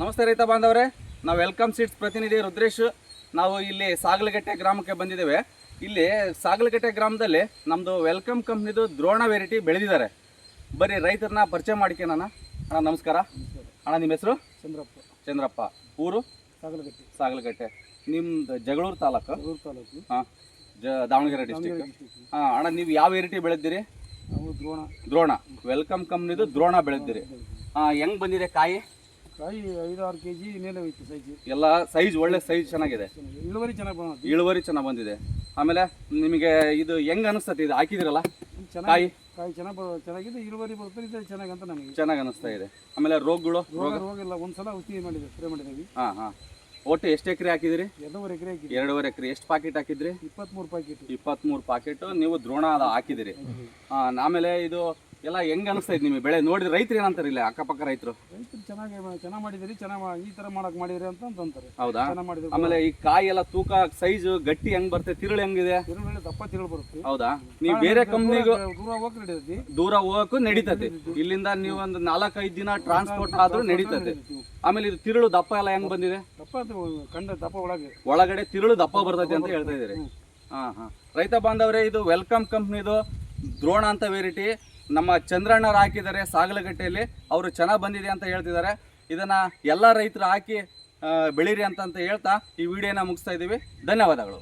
ನಮಸ್ತೆ ರೈತ ಬಾಂಧವರೇ, ನಾವು ವೆಲ್ಕಮ್ ಸೀಡ್ಸ್ ಪ್ರತಿನಿಧಿ ರುದ್ರೇಶ್. ನಾವು ಇಲ್ಲಿ ಸಾಗಲಗೆಟ್ಟೆ ಗ್ರಾಮಕ್ಕೆ ಬಂದಿದ್ದೇವೆ. ಇಲ್ಲಿ ಸಾಗಲಗೆಟ್ಟೆ ಗ್ರಾಮದಲ್ಲಿ ನಮ್ಮದು ವೆಲ್ಕಮ್ ಕಂಪ್ನಿದು ದ್ರೋಣ ವೆರೈಟಿ ಬೆಳೆದಿದ್ದಾರೆ. ಬರೀ ರೈತರನ್ನ ಪರಿಚಯ ಮಾಡಿಕೆನ ಅಣ್ಣ. ನಮಸ್ಕಾರ ಅಣ್ಣ, ನಿಮ್ಮ ಹೆಸರು? ಚಂದ್ರಪ್ಪ. ಊರು? ಸಾಗಲಗೆಟ್ಟೆ. ನಿಮ್ದು ಜಗಳೂರು ತಾಲೂಕು? ಹಾಂ, ದಾವಣಗೆರೆ ಡಿಸ್ಟಿಕ್. ಹಾಂ ಅಣ್ಣ, ನೀವು ಯಾವ ವೆರೈಟಿ ಬೆಳೆದಿರಿ? ದ್ರೋಣ ವೆಲ್ಕಮ್ ಕಂಪ್ನಿದು ದ್ರೋಣ ಬೆಳೆದಿರಿ. ಹಾಂ, ಹೆಂಗೆ ಬಂದಿದೆ ಕಾಯಿ? 5-6 kg ಮೇಲೆ ಹೋಯ್ತು ಸೈಜ್. ಎಲ್ಲ ಸೈಜ್ ಒಳ್ಳೆ ಸೈಜ್ ಚೆನ್ನಾಗಿದೆ, ಇಳುವರಿ ಚೆನ್ನಾಗಿ ಬಂದಿದೆ. ಆಮೇಲೆ ನಿಮಗೆ ಇದು ಹೆಂಗ್ ಅನಿಸ್ತದೆ? ಇದು ಹಾಕಿದಿರಲ್ಲ ಕಾಯಿ ಚೆನ್ನಾಗಿದೆ, ಇಳುವರಿ ಬರುತ್ತೆ, ಇದು ಚೆನ್ನಾಗಿ ಅಂತ ನಮಗೆ ಚೆನ್ನಾಗಿ ಅನಿಸ್ತಾ ಇದೆ. ಆಮೇಲೆ ರೋಗಗಳು? ರೋಗಿಲ್ಲ, ಒಂದ್ಸಲ ಔಷಧಿ ಮಾಡಿದೆ, ಸ್ಪ್ರೇ ಮಾಡಿದ್ದೀವಿ. ಹಾಂ ಹಾಂ. ಒಟ್ಟು ಎಷ್ಟು ಎಕರೆ ಹಾಕಿದಿರಿ? 2.5 ಎಕರೆ ಹಾಕಿದ್ವಿ. 2.5 ಎಕರೆ. ಎಷ್ಟು ಪ್ಯಾಕೆಟ್ ಹಾಕಿದ್ರಿ? 23 ಪ್ಯಾಕೆಟ್ ನೀವು ದ್ರೋಣ ಹಾಕಿದಿರಿ. ಹಾಂ, ಆಮೇಲೆ ಇದು ಎಲ್ಲ ಹೆಂಗ್ ಅನಿಸ್ತಾ ಇದೆ ನಿಮಗೆ ಬೆಳೆ ನೋಡಿದ್ರೆ? ರೈತರು ಏನಂತಾರೆ ಇಲ್ಲಿ ಅಕ್ಕಪಕ್ಕ ರೈತರು? ಚೆನ್ನಾಗಿ ಮಾಡಿದಿರಿ, ಚೆನ್ನಾಗಿ ಈ ತರ ಮಾಡಕ್ ಮಾಡಿದಿರಿ ಅಂತ ಅಂತಾರೆ. ಹೌದಾ? ಆಮೇಲೆ ಈ ಕಾಯಿ ಎಲ್ಲ ತೂಕ ಸೈಜ್ ಗಟ್ಟಿ ಹೆಂಗ್ ಬರುತ್ತೆ? ತಿರುಳು ಹೆಂಗಿದೆ? ದಪ್ಪ ತಿರುಳು ಬರುತ್ತೆ. ಹೌದಾ? ನೀವು ಬೇರೆ ಕಂಪ್ನಿಗೂ ದೂರ ಹೋಗಕ್ಕೂ ನಡೀತದೆ. ಇಲ್ಲಿಂದ ನೀವು ಒಂದು 4-5 ದಿನ ಟ್ರಾನ್ಸ್ಪೋರ್ಟ್ ಆದ್ರೂ ನಡೀತದೆ. ಆಮೇಲೆ ಇದು ತಿರುಳು ದಪ್ಪ ಎಲ್ಲ ಹೆಂಗ್ ಬಂದಿದೆ? ದಪ್ಪ ಒಳಗಡೆ ತಿರುಳು ದಪ್ಪ ಬರ್ತದೆ ಅಂತ ಹೇಳ್ತಾ ಇದ್ದೀರಿ. ಹಾಂ ಹಾಂ. ರೈತ ಬಾಂಧವರೇ, ಇದು ವೆಲ್ಕಮ್ ಕಂಪ್ನಿದು ದ್ರೋಣ ಅಂತ ವೆರೈಟಿ ನಮ್ಮ ಚಂದ್ರಣ್ಣವ್ರು ಹಾಕಿದ್ದಾರೆ ಸಾಗಲಗೆಟ್ಟೆಯಲ್ಲಿ. ಅವರು ಚೆನ್ನಾಗಿ ಬಂದಿದೆ ಅಂತ ಹೇಳ್ತಿದ್ದಾರೆ. ಇದನ್ನು ಎಲ್ಲ ರೈತರು ಹಾಕಿ ಬೆಳೀರಿ ಅಂತ ಹೇಳ್ತಾ ಈ ವಿಡಿಯೋನ ಮುಗಿಸ್ತಾ ಇದ್ದೀವಿ. ಧನ್ಯವಾದಗಳು.